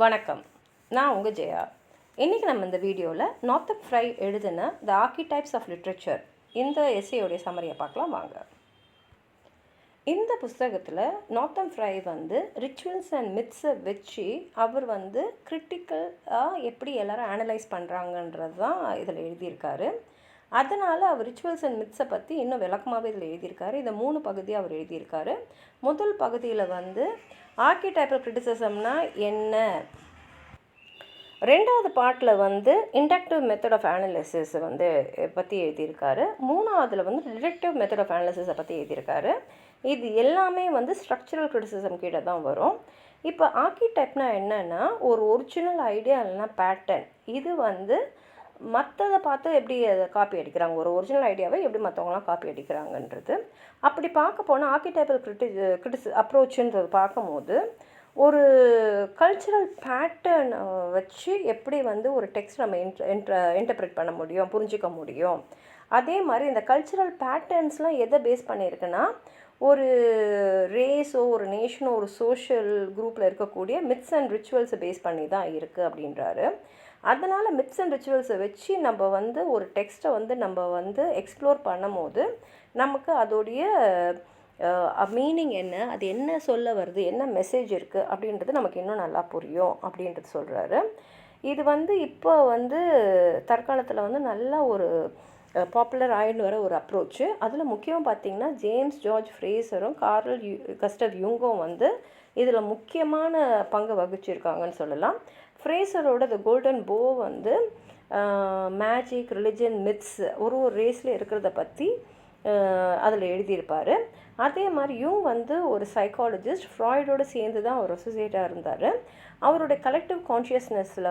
வணக்கம். நான் உங்கள் ஜெயா. இன்றைக்கி நம்ம இந்த வீடியோவில் நார்த்தன் ஃப்ரை எழுதின த ஆர்கிடைப்ஸ் ஆஃப் லிட்ரேச்சர் இந்த எஸ்ஸேயோடைய சம்மரியை பார்க்கலாம் வாங்க. இந்த புஸ்தகத்தில் நார்த்தன் ஃப்ரை ரிச்சுவல்ஸ் அண்ட் மித்ஸை வச்சு அவர் கிரிட்டிக்கலாக எப்படி எல்லோரும் அனலைஸ் பண்ணுறாங்கன்றது தான் இதில் எழுதியிருக்காரு. அதனால் அவர் ரிச்சுவல்ஸ் அண்ட் மித்ஸை பற்றி இன்னும் விளக்கமாகவே இதில் எழுதியிருக்காரு. இதை 3 பகுதியாக அவர் எழுதியிருக்காரு. முதல் பகுதியில் ஆர்கிடைப்பல் கிரிட்டிசிசம்னா என்ன, ரெண்டாவது பார்ட்டில் இண்டக்டிவ் மெத்தட் ஆஃப் அனாலிசிஸ் பற்றி எழுதியிருக்காரு. மூணாவதில் டிடக்டிவ் மெத்தட் ஆஃப் அனாலிசிஸை பற்றி எழுதியிருக்காரு. இது எல்லாமே ஸ்ட்ரக்சரல் கிரிட்டிசிசம் கீழே தான் வரும். இப்போ ஆர்கிடைப்னா என்னென்னா ஒரு ஒரிஜினல் ஐடியா இல்லைனா பேட்டர்ன். இது மற்றதை பார்த்து எப்படி அதை காப்பி அடிக்கிறாங்க, ஒரு ஒரிஜினல் ஐடியாவை எப்படி மற்றவங்களாம் காப்பி அடிக்கிறாங்கன்றது. அப்படி பார்க்க போனால் ஆர்கிடைப்பல் அப்ரோச்சுன்றது பார்க்கும்போது ஒரு கல்ச்சுரல் பேட்டர்ன் வச்சு எப்படி ஒரு டெக்ஸ்ட் நம்ம இன்டர்பிரேட் பண்ண முடியும், புரிஞ்சிக்க முடியும். அதே மாதிரி இந்த கல்ச்சுரல் பேட்டர்ன்ஸ்லாம் எதை பேஸ் பண்ணியிருக்குன்னா ஒரு ரேஸோ ஒரு நேஷனோ ஒரு சோஷியல் குரூப்பில் இருக்கக்கூடிய மித்ஸ் அண்ட் ரிச்சுவல்ஸை பேஸ் பண்ணி தான் இருக்குது அப்படின்றாரு. அதனால் மித்ஸ் அண்ட் ரிச்சுவல்ஸை வச்சு நம்ம ஒரு டெக்ஸ்ட்டை நம்ம எக்ஸ்ப்ளோர் பண்ணும் போது நமக்கு அதோடைய மீனிங் என்ன, அது என்ன சொல்ல வருது, என்ன மெசேஜ் இருக்குது அப்படின்றது நமக்கு இன்னும் நல்லா புரியும் அப்படின்றது சொல்கிறாரு. இது இப்போ தற்காலத்தில் நல்ல ஒரு பாப்புலர் ஆகிட்டு வர ஒரு அப்ரோச்சு. அதில் முக்கியமாக பார்த்திங்கன்னா ஜேம்ஸ் ஜார்ஜ் ஃப்ரேசரும் கார்ல் கஸ்டவ் யுங்கும் இதில் முக்கியமான பங்கு வகிச்சிருக்காங்கன்னு சொல்லலாம். ஃப்ரேசரோட த கோல்டன் போ மேஜிக், ரிலிஜன், மித்ஸ் ஒரு ரேஸில் இருக்கிறத பற்றி அதில் எழுதியிருப்பார். அதே மாதிரி யூங் ஒரு சைக்காலஜிஸ்ட், ஃப்ராய்டோடு சேர்ந்து தான் அவர் அசோசியேட்டாக இருந்தார். அவருடைய கலெக்டிவ் கான்ஷியஸ்னஸில்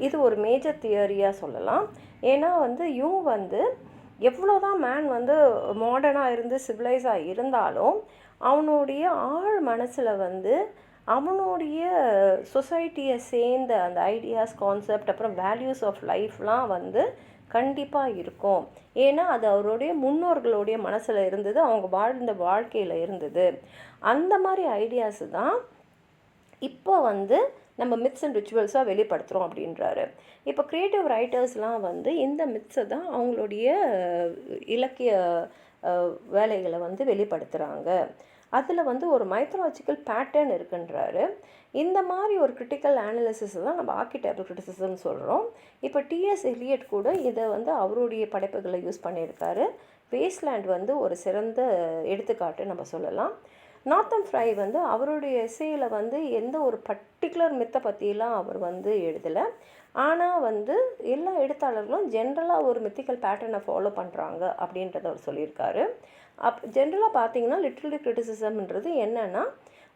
இது ஒரு மேஜர் தியரியாக சொல்லலாம். ஏன்னா யூங் எவ்வளோ தான் மேன் மாடர்னாக இருந்து சிவிலைஸாக இருந்தாலும் அவனுடைய ஆழ் மனசில் அவனுடைய சொசைட்டியை சேர்ந்த அந்த ஐடியாஸ், கான்செப்ட், அப்புறம் வேல்யூஸ் ஆஃப் லைஃப்லாம் கண்டிப்பாக இருக்கும். ஏன்னா அது அவருடைய முன்னோர்களுடைய மனசில் இருந்தது, அவங்க வாழ்ந்த வாழ்க்கையில் இருந்தது. அந்த மாதிரி ஐடியாஸு தான் இப்போ நம்ம மித்ஸ் அண்ட் ரிச்சுவல்ஸாக வெளிப்படுத்துகிறோம் அப்படின்றாரு. இப்போ க்ரியேட்டிவ் ரைட்டர்ஸ்லாம் இந்த மித்ஸை தான் அவங்களுடைய இலக்கிய வேலைகளை வெளிப்படுத்துகிறாங்க. அதில் ஒரு மைத்தாலஜிக்கல் பேட்டர்ன் இருக்குன்றாரு. இந்த மாதிரி ஒரு கிரிட்டிக்கல் அனாலிசிஸ் தான் நம்ம ஆர்கிடைப்பல் கிரிட்டிசிசம்னு சொல்கிறோம். இப்போ டிஎஸ் எலியட் கூட இதை அவருடைய படைப்புகளை யூஸ் பண்ணியிருக்காரு. வேஸ்ட்லேண்ட் ஒரு சிறந்த எடுத்துக்காட்டு நம்ம சொல்லலாம். நார்த்தன் ஃப்ரை அவருடைய எஸ்ஸேயில் எந்த ஒரு பர்டிகுலர் மித்தை பற்றிலாம் அவர் எழுதலை. ஆனால் எல்லா எழுத்தாளர்களும் ஜென்ரலாக ஒரு மித்திக்கல் பேட்டர்னை ஃபாலோ பண்ணுறாங்க அப்படின்றத அவர் சொல்லியிருக்காரு. ஜென்ரலாக பார்த்தீங்கன்னா லிட்ரரி கிரிட்டிசிசம்ன்றது என்னென்னா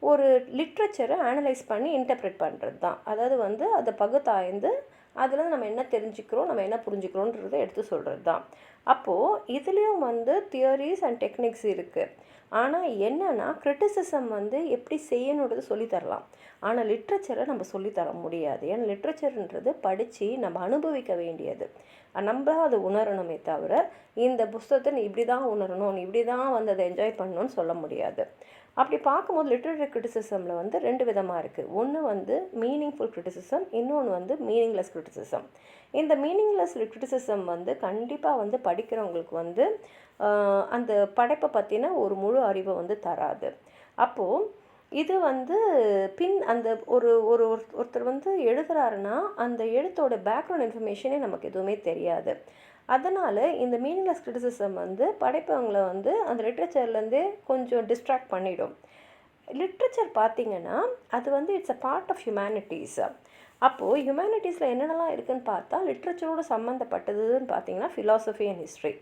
ஒரு லிட்ரேச்சரை அனலைஸ் பண்ணி இன்டர்பிரேட் பண்ணுறது தான். அதாவது அதை பகுத்தாய்ந்து அதில் நம்ம என்ன தெரிஞ்சுக்கிறோம், நம்ம என்ன புரிஞ்சுக்கிறோன்றதை எடுத்து சொல்கிறது தான். அப்போது இதுலேயும் தியரிஸ் அண்ட் டெக்னிக்ஸ் இருக்குது. ஆனால் என்னென்னா கிரிட்டிசிசம் எப்படி செய்யணுன்றது சொல்லித்தரலாம். ஆனால் லிட்ரேச்சரை நம்ம சொல்லித்தர முடியாது. ஏன்னா லிட்ரேச்சர்ன்றது படித்து நம்ம அனுபவிக்க வேண்டியது. நம்ம அதை உணரணுமே தவிர இந்த புஸ்தகத்தை நீ இப்படி தான் உணரணும், நீ இப்படி தான் அதை என்ஜாய் பண்ணணும்னு சொல்ல முடியாது. அப்படி பார்க்கும்போது லிட்ரரி கிரிட்டிசிசமில் 2 விதமாக இருக்குது. ஒன்று மீனிங்ஃபுல் கிரிட்டிசிசம், இன்னொன்று மீனிங்லெஸ் கிரிட்டிசிசம். இந்த மீனிங்லெஸ் கிரிட்டிசிசம் கண்டிப்பாக படிக்கிறவங்களுக்கு அந்த படைப்பை பற்றின ஒரு முழு அறிவை தராது. அப்போது இது அந்த ஒருத்தர் எழுதுகிறாருன்னா அந்த எழுத்தோட பேக்ரவுண்ட் இன்ஃபர்மேஷனே நமக்கு எதுவுமே தெரியாது. அதனால் இந்த மீனிங்லெஸ் கிரிட்டிசிசம் படைப்பவங்களை அந்த லிட்ரேச்சர்லேருந்தே கொஞ்சம் டிஸ்ட்ராக்ட் பண்ணிடும். லிட்ரேச்சர் பார்த்திங்கன்னா அது it's a part of humanities. அப்போது ஹியூமனிட்டிஸில் என்னென்னலாம் இருக்குதுன்னு பார்த்தா லிட்ரேச்சரோடு சம்மந்தப்பட்டதுன்னு பார்த்திங்கன்னா ஃபிலாசபி அண்ட் ஹிஸ்ட்ரி.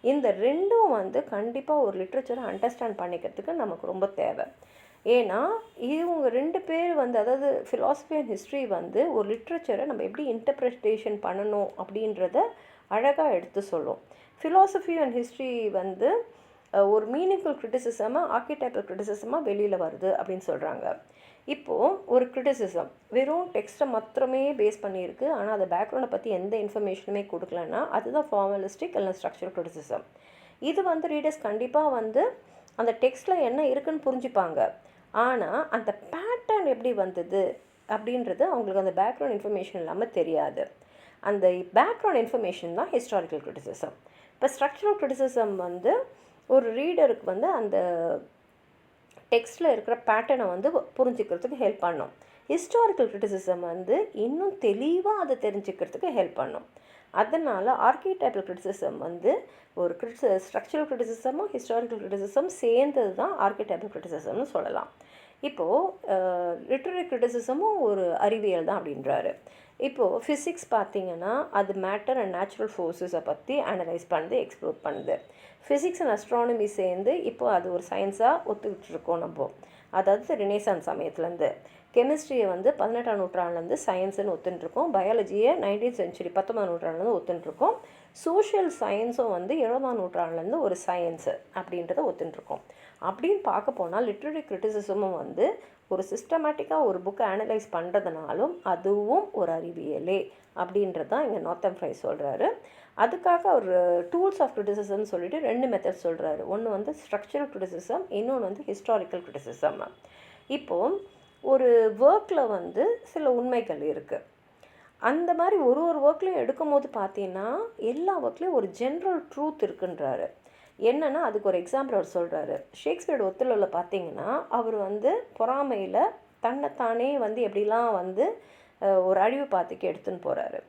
இந்த ரெண்டும் கண்டிப்பாக ஒரு லிட்ரேச்சரை அண்டர்ஸ்டாண்ட் பண்ணிக்கிறதுக்கு நமக்கு ரொம்ப தேவை. ஏன்னா இவங்க 2 பேர் அதாவது ஃபிலாசபி அண்ட் ஹிஸ்ட்ரி ஒரு லிட்ரேச்சரை நம்ம எப்படி இன்டர்பிரிட்டேஷன் பண்ணணும் அப்படின்றத அழகாக எடுத்து சொல்லும். ஃபிலாசபி அண்ட் ஹிஸ்ட்ரி ஒரு மீனிங்ஃபுல் கிரிட்டிசிசமாக ஆர்கிடைப்பல் கிரிட்டிசிசமாக வெளியில் வருது அப்படின்னு சொல்கிறாங்க. இப்போது ஒரு கிரிட்டிசிசம் வெறும் டெக்ஸ்ட்டை மாத்திரமே பேஸ் பண்ணியிருக்கு, ஆனால் அதை பேக்ரவுண்டை பற்றி எந்த இன்ஃபர்மேஷனுமே கொடுக்கலன்னா அதுதான் ஃபார்மலிஸ்டிக் இல்லை ஸ்ட்ரக்சரல் கிரிட்டிசிசம். இது ரீடர்ஸ் கண்டிப்பாக அந்த டெக்ஸ்ட்டில் என்ன இருக்குன்னு புரிஞ்சுப்பாங்க. ஆனால் அந்த பேட்டர்ன் எப்படி வந்தது, அப்படின்றது அவங்களுக்கு அந்த பேக்ரவுண்ட் இன்ஃபர்மேஷன் இல்லாமல் தெரியாது. அந்த பேக்ரவுண்ட் இன்ஃபர்மேஷன் தான் ஹிஸ்டாரிக்கல் கிரிட்டிசிசம். இப்போ ஸ்ட்ரக்சரல் கிரிட்டிசிசம் வந்து ஒரு ரீடருக்கு வந்து அந்த டெக்ஸ்ட்டில் இருக்கிற பேட்டர்னை வந்து புரிஞ்சுக்கிறதுக்கு ஹெல்ப் பண்ணும். ஹிஸ்டாரிக்கல் கிரிட்டிசிசம் வந்து இன்னும் தெளிவாக அதை தெரிஞ்சுக்கிறதுக்கு ஹெல்ப் பண்ணும். அதனால் ஆர்கிடைப்பல் கிரிட்டிசிசம் வந்து ஒரு ஸ்ட்ரக்சரல் கிரிட்டிசிசமும் ஹிஸ்டாரிக்கல் கிரிட்டிசிசம் சேர்ந்தது தான் ஆர்கிடைப்பல் கிரிட்டிசிசம்னு சொல்லலாம். இப்போது லிட்ரரி கிரிட்டிசிசமும் ஒரு அறிவியல் தான் அப்படின்றாரு. இப்போது ஃபிசிக்ஸ் பார்த்திங்கன்னா அது மேட்டர் அண்ட் நேச்சுரல் ஃபோர்ஸஸை பற்றி அனலைஸ் பண்ணுது, எக்ஸ்ப்ளோர் பண்ணுது. ஃபிசிக்ஸ் அண்ட் அஸ்ட்ரானமி சேர்ந்து இப்போது அது ஒரு சயின்ஸாக ஒத்துக்கிட்டு இருக்கோம் நம்ம. அதாவது ரினேசான்ஸ் சமயத்துலேருந்து கெமிஸ்ட்ரியை வந்து 18ஆம் நூற்றாண்டுலேருந்து சயின்ஸுன்னு ஒத்துன்ட்ருக்கோம். பயாலஜியை 19th century 19ஆம் நூற்றாண்டுலேருந்து ஒத்துன்ட்ருக்கோம். சோஷியல் சயின்ஸும் வந்து 20ஆம் நூற்றாண்டுலேருந்து ஒரு சயின்ஸு அப்படின்றத ஒத்துன்ட்ருக்கோம். அப்படின்னு பார்க்க போனால் லிட்ரரி கிரிட்டிசிசமும் வந்து ஒரு சிஸ்டமேட்டிக்காக ஒரு புக்கை அனலைஸ் பண்ணுறதுனாலும் அதுவும் ஒரு அறிவியலே அப்படின்றது தான் இங்கே நார்த்தன் ஃப்ரை சொல்கிறாரு. அதுக்காக ஒரு டூல்ஸ் ஆஃப் கிரிட்டிசிசம்னு சொல்லிட்டு 2 மெத்தட் சொல்கிறாரு. ஒன்று வந்து ஸ்ட்ரக்சரல் கிரிட்டிசிசம், இன்னொன்று வந்து ஹிஸ்டாரிக்கல் கிரிட்டிசிசம். இப்போது ஒரு ஒர்க்கில் வந்து சில உண்மைகள் இருக்குது. அந்த மாதிரி ஒரு ஒர்க்லையும் எடுக்கும் போது பார்த்தீங்கன்னா எல்லா ஒர்க்லேயும் ஒரு ஜென்ரல் ட்ரூத் இருக்குன்றாரு. என்னென்னா அதுக்கு ஒரு எக்ஸாம்பிள் அவர் சொல்கிறாரு. ஷேக்ஸ்பியரோட ஒத்துழைவில் பார்த்தீங்கன்னா அவர் வந்து பொறாமையில் தன்னைத்தானே வந்து எப்படிலாம் வந்து ஒரு அழிவு பாத்துக்கு எடுத்துன்னு போகிறாரு.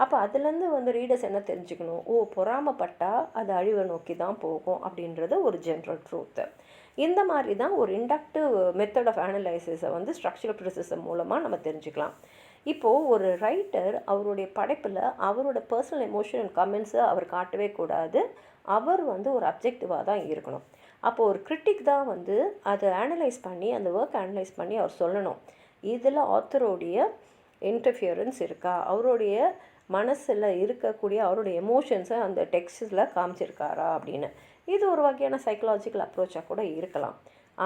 அப்போ அதுலேருந்து வந்து ரீடர்ஸ் என்ன தெரிஞ்சுக்கணும், பொறாமைப்பட்டால் அது அழிவை நோக்கி தான் போகும் அப்படின்றது ஒரு ஜென்ரல் ட்ரூத்து. இந்த மாதிரி தான் ஒரு இண்டக்டிவ் மெத்தட் ஆஃப் அனலைசிஸை வந்து ஸ்ட்ரக்சரல் கிரிட்டிசிசம் மூலமாக நம்ம தெரிஞ்சுக்கலாம். இப்போது ஒரு ரைட்டர் அவருடைய படைப்பில் அவரோட பர்சனல் எமோஷன் அண்ட் கமெண்ட்ஸை அவர் காட்டவே கூடாது. அவர் வந்து ஒரு அப்ஜெக்டிவாக தான் இருக்கணும். அப்போது ஒரு கிரிட்டிக் தான் வந்து அதை அனலைஸ் பண்ணி அந்த ஒர்க் அனலைஸ் பண்ணி அவர் சொல்லணும், இதில் ஆத்தருடைய இன்டர்ஃபியரன்ஸ் இருக்கா, அவருடைய மனசில் இருக்கக்கூடிய அவருடைய எமோஷன்ஸை அந்த டெக்ஸ்டில் காமிச்சிருக்காரா அப்படின்னு. இது ஒரு வகையான சைக்கலாஜிக்கல் அப்ரோச்சாக கூட இருக்கலாம்.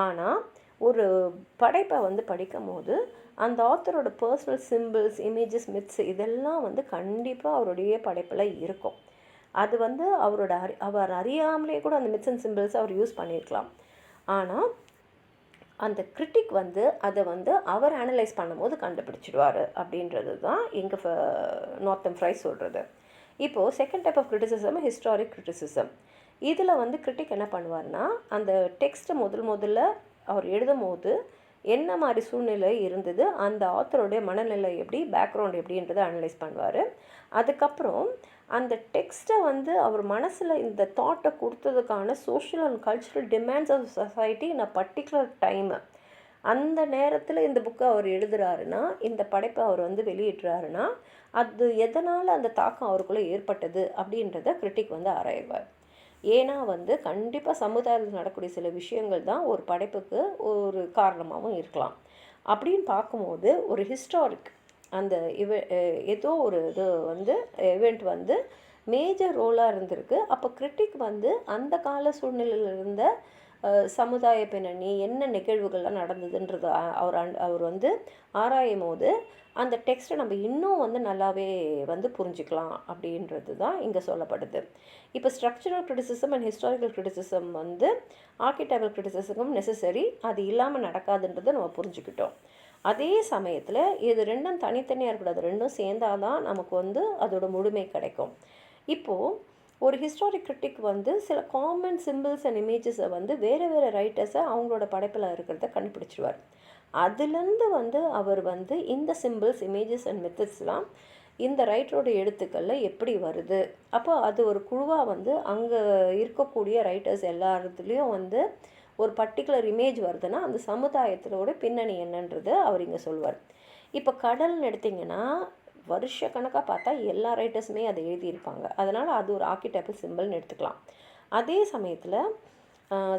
ஆனால் ஒரு படைப்பை வந்து படிக்கும் போது அந்த ஆத்தரோட பர்சனல் சிம்பிள்ஸ், இமேஜஸ், மித்ஸ் இதெல்லாம் வந்து கண்டிப்பாக அவருடைய படைப்பில் இருக்கும். அது வந்து அவர் அறியாமலே கூட அந்த மித்ஸ் அண்ட் சிம்பிள்ஸை அவர் யூஸ் பண்ணியிருக்கலாம். ஆனால் அந்த கிரிட்டிக் வந்து அதை வந்து அவர் அனலைஸ் பண்ணும்போது கண்டுபிடிச்சிடுவார் அப்படின்றது தான் இங்கே நார்த்தன் ஃப்ரை சொல்கிறது. இப்போது second type of criticism historic criticism. இதில் வந்து கிரிட்டிக் என்ன பண்ணுவார்னா அந்த டெக்ஸ்ட்டை முதல்ல அவர் எழுதும் போது என்ன மாதிரி சூழ்நிலை இருந்தது, அந்த ஆத்தருடைய மனநிலை எப்படி, பேக்ரவுண்ட் எப்படின்றதை அனலைஸ் பண்ணுவார். அதுக்கப்புறம் அந்த டெக்ஸ்ட்டை வந்து அவர் மனசில் இந்த தாட்டை கொடுத்ததுக்கான social and cultural demands of society in a particular time, அந்த நேரத்தில் இந்த புக்கை அவர் எழுதுகிறாருன்னா, இந்த படைப்பை அவர் வந்து வெளியிடுறாருன்னா அது எதனால் அந்த தாக்கம் அவருக்குள்ளே ஏற்பட்டது அப்படின்றத கிரிட்டிக் வந்து ஆராய்வார். ஏன்னா வந்து கண்டிப்பாக சமுதாயத்தில் நடக்கக்கூடிய சில விஷயங்கள் தான் ஒரு படைப்புக்கு ஒரு காரணமாகவும் இருக்கலாம். அப்படின்னு பார்க்கும்போது ஒரு ஹிஸ்டாரிக் அந்த ஏதோ ஒரு இது வந்து இவெண்ட் வந்து மேஜர் ரோலாக இருந்திருக்கு. அப்போ கிரிட்டிக் வந்து அந்த கால சூழ்நிலையில் இருந்த சமுதாய பின்னணி என்ன நிகழ்வுகள்லாம் நடந்ததுன்றது அவர் வந்து ஆராயும் போது அந்த டெக்ஸ்ட்டை நம்ம இன்னும் வந்து நல்லாவே வந்து புரிஞ்சுக்கலாம் அப்படின்றது தான் இங்கே சொல்லப்படுது. இப்போ structural criticism and historical criticism வந்து ஆர்கிடைப்பல் கிரிட்டிசிசமும் நெசசரி, அது இல்லாமல் நடக்காதுன்றதை நம்ம புரிஞ்சுக்கிட்டோம். அதே சமயத்தில் இது ரெண்டும் தனித்தனியாக இருக்கக்கூடாது, ரெண்டும் சேர்ந்தாதான் நமக்கு வந்து அதோட முழுமை கிடைக்கும். இப்போது ஒரு ஹிஸ்டாரிக் கிரிட்டிக் வந்து சில காமன் சிம்பிள்ஸ் அண்ட் இமேஜஸை வந்து வேறு ரைட்டர்ஸை அவங்களோட படைப்பில் இருக்கிறத கண்டுபிடிச்சிடுவார். அதுலேருந்து வந்து அவர் வந்து இந்த சிம்பிள்ஸ், இமேஜஸ் அண்ட் மெத்தட்ஸ்லாம் இந்த ரைட்டரோட எழுத்துக்களில் எப்படி வருது, அப்போ அது ஒரு குழுவாக வந்து அங்கே இருக்கக்கூடிய ரைட்டர்ஸ் எல்லாத்துலேயும் வந்து ஒரு பர்டிகுலர் இமேஜ் வருதுன்னா அந்த சமுதாயத்திலோட பின்னணி என்னன்றது அவர் இங்கே சொல்வார். இப்போ கடல்னு எடுத்திங்கன்னா வருஷக்கணக்காக பார்த்தா எல்லா ரைட்டர்ஸுமே அதை எழுதியிருப்பாங்க, அதனால் அது ஒரு ஆர்கிடைப்பல் சிம்பிள்னு எடுத்துக்கலாம். அதே சமயத்தில்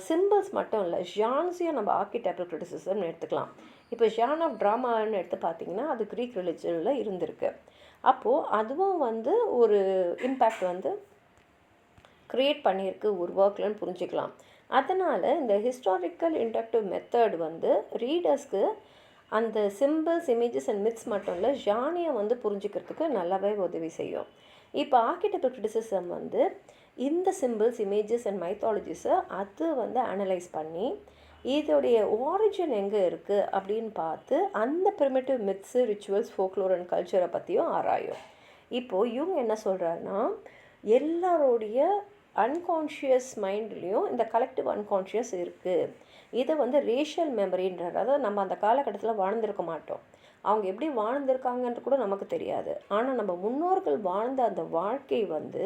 சிம்பிள்ஸ் மட்டும் இல்லை, ஜான்ஸையும் நம்ம ஆர்கிடைப்பல் கிரிட்டிசிசம்னு எடுத்துக்கலாம். இப்போ ஜான் ஆஃப் ட்ராமான்னு எடுத்து பார்த்திங்கன்னா அது க்ரீக் ரிலிஜனில் இருந்திருக்கு. அப்போது அதுவும் வந்து ஒரு இம்பேக்ட் வந்து க்ரியேட் பண்ணியிருக்கு ஒரு ஒர்க்லன்னு புரிஞ்சுக்கலாம். அதனால் இந்த ஹிஸ்டாரிக்கல் இண்டக்டிவ் மெத்தட் வந்து ரீடர்ஸ்க்கு அந்த சிம்பிள்ஸ், இமேஜஸ் அண்ட் மித்ஸ் மட்டும் இல்லை ஜானியை வந்து புரிஞ்சுக்கிறதுக்கு நல்லாவே உதவி செய்யும். இப்போ ஆர்கிடைப்பல் கிரிட்டிசிசம் வந்து இந்த சிம்பிள்ஸ், இமேஜஸ் அண்ட் மைத்தாலஜிஸை அது வந்து அனலைஸ் பண்ணி இதோடைய ஆரிஜின் எங்கே இருக்குது அப்படின்னு பார்த்து அந்த primitive myths, rituals, folklore and கல்ச்சரை பற்றியும் ஆராயும். இப்போது இவங்க என்ன சொல்கிறாருன்னா, எல்லாரோடைய அன்கான்ஷியஸ் மைண்ட்லேயும் இந்த கலெக்டிவ் அன்கான்ஷியஸ் இருக்குது. இதை வந்து ரேஷியல் மெமரின்றார். அதாவது நம்ம அந்த காலகட்டத்தில் வாழ்ந்திருக்க மாட்டோம், அவங்க எப்படி வாழ்ந்திருக்காங்கன்றது கூட நமக்கு தெரியாது. ஆனால் நம்ம முன்னோர்கள் வாழ்ந்த அந்த வாழ்க்கை வந்து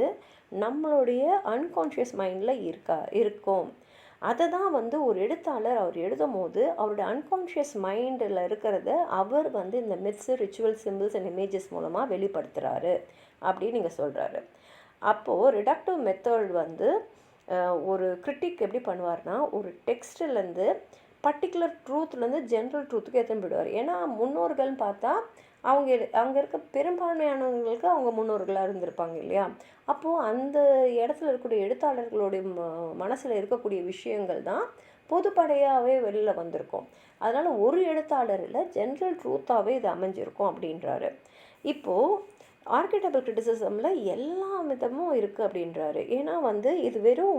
நம்மளுடைய அன்கான்ஷியஸ் மைண்டில் இருக்கும். அதை தான் வந்து ஒரு எழுத்தாளர் அவர் எழுதும் போது அவருடைய அன்கான்ஷியஸ் மைண்டில் இருக்கிறத அவர் வந்து இந்த myths, ritual, symbols and images மூலமாக வெளிப்படுத்துகிறாரு அப்படின்னு நீங்கள் சொல்கிறாரு. அப்போது ரிடக்டிவ் மெத்தட் வந்து ஒரு கிரிட்டிக் எப்படி பண்ணுவார்னா, ஒரு டெக்ஸ்ட்லேருந்து பர்டிகுலர் ட்ரூத்லேருந்து ஜென்ரல் ட்ரூத்துக்கு எடுத்துன்னு போயிடுவார். ஏன்னா முன்னோர்கள்னு பார்த்தா அங்கே இருக்க பெரும்பான்மையானவங்களுக்கு அவங்க முன்னோர்களாக இருந்திருப்பாங்க இல்லையா. அப்போது அந்த இடத்துல இருக்கக்கூடிய எழுத்தாளர்களுடைய மனசில் இருக்கக்கூடிய விஷயங்கள் தான் பொதுப்படையாகவே வெளியில் வந்திருக்கும். அதனால் ஒரு எழுத்தாளர் இல்லை, ஜென்ரல் ட்ரூத்தாகவே இது அமைஞ்சிருக்கும் அப்படின்றாரு. இப்போது ஆர்கிடெக்டல் கிரிட்டிசிசமில் எல்லா விதமும் இருக்குது அப்படின்றாரு. ஏன்னா வந்து இது வெறும்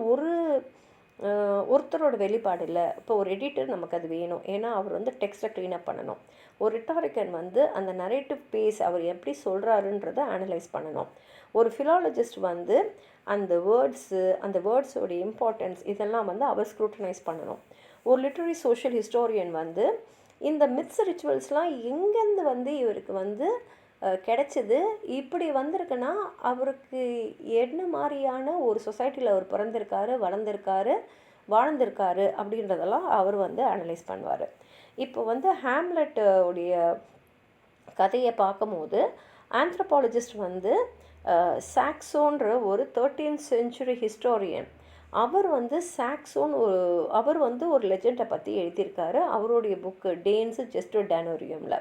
ஒருத்தரோட வெளிப்பாடு இல்லை. இப்போ ஒரு எடிட்டர் நமக்கு அது வேணும், ஏன்னா அவர் வந்து டெக்ஸ்ட்டை க்ளீனப் பண்ணணும். ஒரு ரிட்டாரிக்கன் வந்து அந்த நரேட்டிவ் பேஸ் அவர் எப்படி சொல்கிறாருன்றதை அனலைஸ் பண்ணணும். ஒரு ஃபிலாலஜிஸ்ட் வந்து அந்த வேர்ட்ஸோடைய இம்பார்ட்டன்ஸ் இதெல்லாம் வந்து அவர் ஸ்க்ரூட்டனைஸ் பண்ணணும். ஒரு லிட்ரரி சோஷியல் ஹிஸ்டோரியன் வந்து இந்த மித்ஸ், ரிச்சுவல்ஸ்லாம் எங்கேருந்து வந்து இவருக்கு வந்து கிடைச்சிது, இப்படி வந்திருக்குன்னா அவருக்கு என்ன மாதிரியான ஒரு சொசைட்டியில் அவர் பிறந்திருக்காரு, வாழ்ந்திருக்காரு அப்படின்றதெல்லாம் அவர் வந்து அனலைஸ் பண்ணுவார். இப்போ வந்து ஹேம்லெட் உடைய கதையை பார்க்கும்போது ஆந்த்ரோபாலஜிஸ்ட் வந்து சாக்சோன்ற ஒரு 13th century ஹிஸ்டோரியன், அவர் வந்து அவர் வந்து ஒரு லெஜெண்டை பற்றி எழுதியிருக்காரு அவருடைய புக்கு டேன்ஸு ஜெஸ்டோ டானோரியமில்.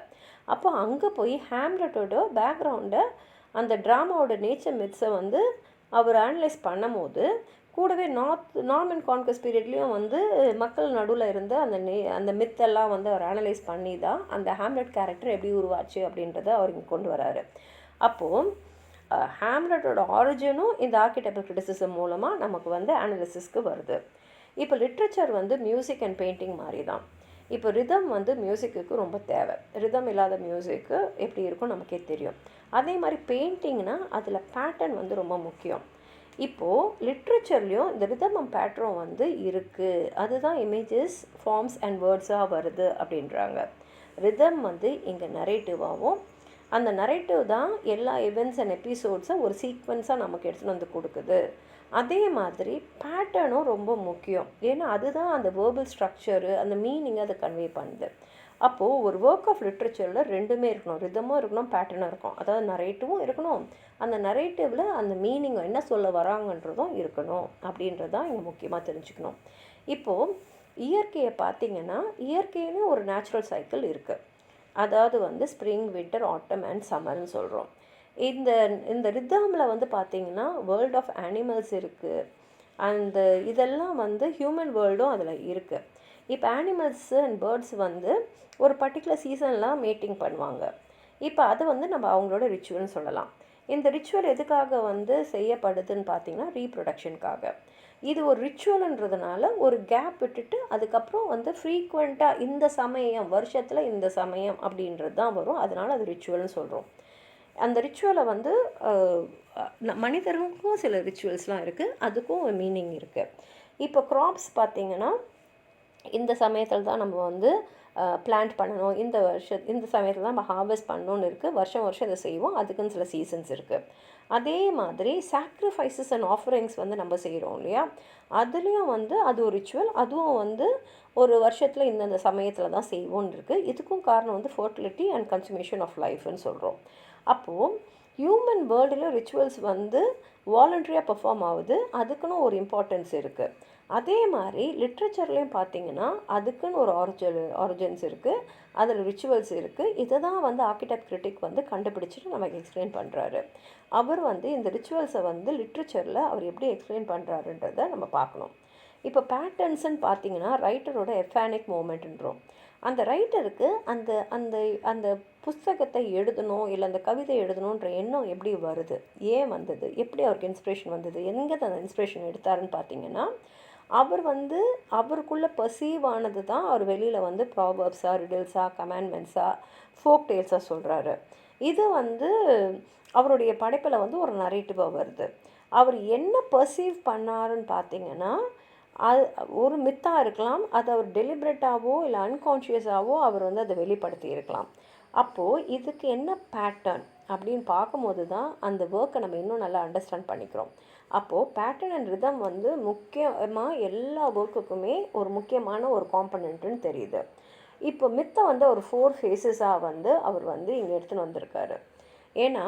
அப்போ அங்கே போய் ஹேம்லெட்டோட பேக்ரவுண்டை, அந்த ட்ராமாவோட நேச்சர் மித்ஸை வந்து அவர் அனலைஸ் பண்ணும் போது கூடவே நார்மன் கான்கஸ்ட் பீரியட்லேயும் வந்து மக்கள் நடுவில் இருந்த அந்த மித்தெல்லாம் வந்து அவர் அனலைஸ் பண்ணி தான் அந்த ஹேம்லெட் கேரக்டர் எப்படி உருவாச்சு அப்படின்றத அவர் இங்கே கொண்டு வராரு. அப்போது ஹேம்லெட்டோட ஆரிஜினும் இந்த ஆர்கிடெக்டல் கிரிட்டிசிசம் மூலமாக நமக்கு வந்து அனாலிசிஸ்க்கு வருது. இப்போ லிட்ரேச்சர் வந்து மியூசிக் அண்ட் பெயிண்டிங் மாதிரி தான். இப்போ ரிதம் வந்து மியூசிக்கு ரொம்ப தேவை. ரிதம் இல்லாத மியூசிக்கு எப்படி இருக்கும் நமக்கே தெரியும். அதே மாதிரி பெயிண்டிங்னால் அதில் பேட்டர்ன் வந்து ரொம்ப முக்கியம். இப்போது லிட்ரேச்சர்லேயும் இந்த ரிதம் அண்ட் பேட்டர்ன் வந்து இருக்குது. அதுதான் இமேஜஸ், ஃபார்ம்ஸ் அண்ட் வேர்ட்ஸாக வருது அப்படின்றாங்க. ரிதம் வந்து இங்கே நரேட்டிவாகவும், அந்த நரேட்டிவ் தான் எல்லா இவெண்ட்ஸ் அண்ட் எபிசோட்ஸை ஒரு சீக்வன்ஸாக நமக்கு எடுத்துகிட்டு வந்து கொடுக்குது. அதே மாதிரி பேட்டர்னும் ரொம்ப முக்கியம். ஏன்னா அதுதான் அந்த வேர்பல் ஸ்ட்ரக்சரு, அந்த மீனிங்கை அதை கன்வே பண்ணுது. அப்போது ஒரு ஒர்க் ஆஃப் லிட்ரேச்சரில் ரெண்டுமே இருக்கணும், ரிதமும் இருக்கணும், பேட்டர்னும் இருக்கும். அதாவது நரேட்டிவும் இருக்கணும், அந்த நரேட்டிவில் அந்த மீனிங் என்ன சொல்ல வராங்கன்றதும் இருக்கணும் அப்படின்றதான் இங்கே முக்கியமாக தெரிஞ்சுக்கணும். இப்போது இயற்கையை பார்த்திங்கன்னா, இயற்கையிலே ஒரு நேச்சுரல் சைக்கிள் இருக்குது. அதாவது வந்து ஸ்ப்ரிங், வின்டர், ஆட்டம் அண்ட் சம்மர்னு சொல்கிறோம். இந்த ரிதமில் வந்து பார்த்திங்கன்னா வேர்ல்ட் ஆஃப் அனிமல்ஸ் இருக்குது, அந்த இதெல்லாம் வந்து ஹியூமன் வேர்ல்டும் அதில் இருக்குது. இப்போ அனிமல்ஸு அண்ட் பேர்ட்ஸ் வந்து ஒரு பர்டிகுலர் சீசன்லாம் மீட்டிங் பண்ணுவாங்க. இப்போ அது வந்து நம்ம அவங்களோட ரிச்சுவல்னு சொல்லலாம். இந்த ரிச்சுவல் எதுக்காக வந்து செய்யப்படுதுன்னு பார்த்திங்கன்னா ரீப்ரொடக்ஷனுக்காக. இது ஒரு ரிச்சுவல்ன்றதுனால ஒரு கேப் விட்டுட்டு அதுக்கப்புறம் வந்து ஃப்ரீக்வெண்ட்டாக இந்த சமயம், வருஷத்தில் இந்த சமயம் அப்படின்றது தான் வரும். அதனால் அது ரிச்சுவல்னு சொல்கிறோம். அந்த ரிச்சுவலை வந்து மனிதர்களுக்கும் சில ரிச்சுவல்ஸ்லாம் இருக்குது, அதுக்கும் ஒரு மீனிங் இருக்குது. இப்போ க்ராப்ஸ் பார்த்திங்கன்னா இந்த சமயத்தில் தான் நம்ம வந்து பிளான்ட் பண்ணணும், இந்த சமயத்தில் தான் நம்ம ஹார்வெஸ்ட் பண்ணணுன்னு இருக்குது. வருஷம் இதை செய்வோம், அதுக்குன்னு சில சீசன்ஸ் இருக்குது. அதே மாதிரி சாக்ரிஃபைசஸ் அண்ட் ஆஃபரிங்ஸ் வந்து நம்ம செய்கிறோம் இல்லையா, அதுலேயும் வந்து அது ஒரு ரிச்சுவல். அதுவும் வந்து ஒரு வருஷத்தில் இந்தந்த சமயத்தில் தான் செய்வோன்னு இருக்குது. இதுக்கும் காரணம் வந்து ஃபர்டிலிட்டி அண்ட் கன்சுமேஷன் ஆஃப் லைஃப்னு சொல்கிறோம். அப்போது ஹியூமன் வேர்ல்டில் ரிச்சுவல்ஸ் வந்து வாலண்ட்ரியாக பெர்ஃபார்ம் ஆகுது, அதுக்குன்னு ஒரு இம்பார்ட்டன்ஸ் இருக்குது. அதே மாதிரி லிட்ரேச்சர்லேயும் பார்த்திங்கன்னா அதுக்குன்னு ஒரு ஆரிஜின்ஸ் இருக்குது, அதில் ரிச்சுவல்ஸ் இருக்குது. இதை தான் வந்து ஆர்கிடெக்ட் கிரிட்டிக் வந்து கண்டுபிடிச்சிட்டு நமக்கு எக்ஸ்பிளைன் பண்ணுறாரு. அவர் வந்து இந்த ரிச்சுவல்ஸை வந்து லிட்ரேச்சரில் அவர் எப்படி எக்ஸ்பிளைன் பண்ணுறாருன்றதை நம்ம பார்க்கணும். இப்போ பேட்டர்ன்ஸ்ன்னு பார்த்திங்கன்னா ரைட்டரோட எஃபானிக் மூமெண்ட்ன்றோம். அந்த ரைட்டருக்கு அந்த அந்த அந்த புஸ்தகத்தை எழுதணும், இல்லை அந்த கவிதை எழுதணுன்ற எண்ணம் எப்படி வருது, ஏன் வந்தது, எப்படி அவருக்கு இன்ஸ்பிரேஷன் வந்தது, எங்கே அந்த இன்ஸ்பிரேஷன் எடுத்தாருன்னு பார்த்திங்கன்னா அவர் வந்து அவருக்குள்ளே பர்சீவ் ஆனது தான் அவர் வெளியில் வந்து ப்ராவர்ப்ஸாக, ரிடில்ஸாக, கமாண்ட்மெண்ட்ஸாக, ஃபோக் டேல்ஸாக சொல்கிறாரு. இது வந்து அவருடைய படைப்பில் வந்து ஒரு நரேட்டிவாக வருது. அவர் என்ன பர்சீவ் பண்ணாருன்னு பார்த்தீங்கன்னா, அது ஒரு மித்தாக இருக்கலாம், அது அவர் டெலிபரேட்டாவோ இல்லை அன்கான்ஷியஸாகவோ அவர் வந்து அதை வெளிப்படுத்தி இருக்கலாம். அப்போது இதுக்கு என்ன பேட்டர்ன் அப்படின்னு பார்க்கும்போது தான் அந்த ஒர்க்கை நம்ம இன்னும் நல்லா அண்டர்ஸ்டாண்ட் பண்ணிக்கிறோம். அப்போது பேட்டர்ன் அண்ட் ரிதம் வந்து முக்கியமாக எல்லா ஒர்க்குக்குமே ஒரு முக்கியமான ஒரு காம்பனண்ட்டுன்னு தெரியுது. இப்போ மித்தை வந்து ஒரு 4 ஃபேஸஸாக வந்து அவர் வந்து இங்கே எடுத்துன்னு வந்திருக்காரு. ஏன்னா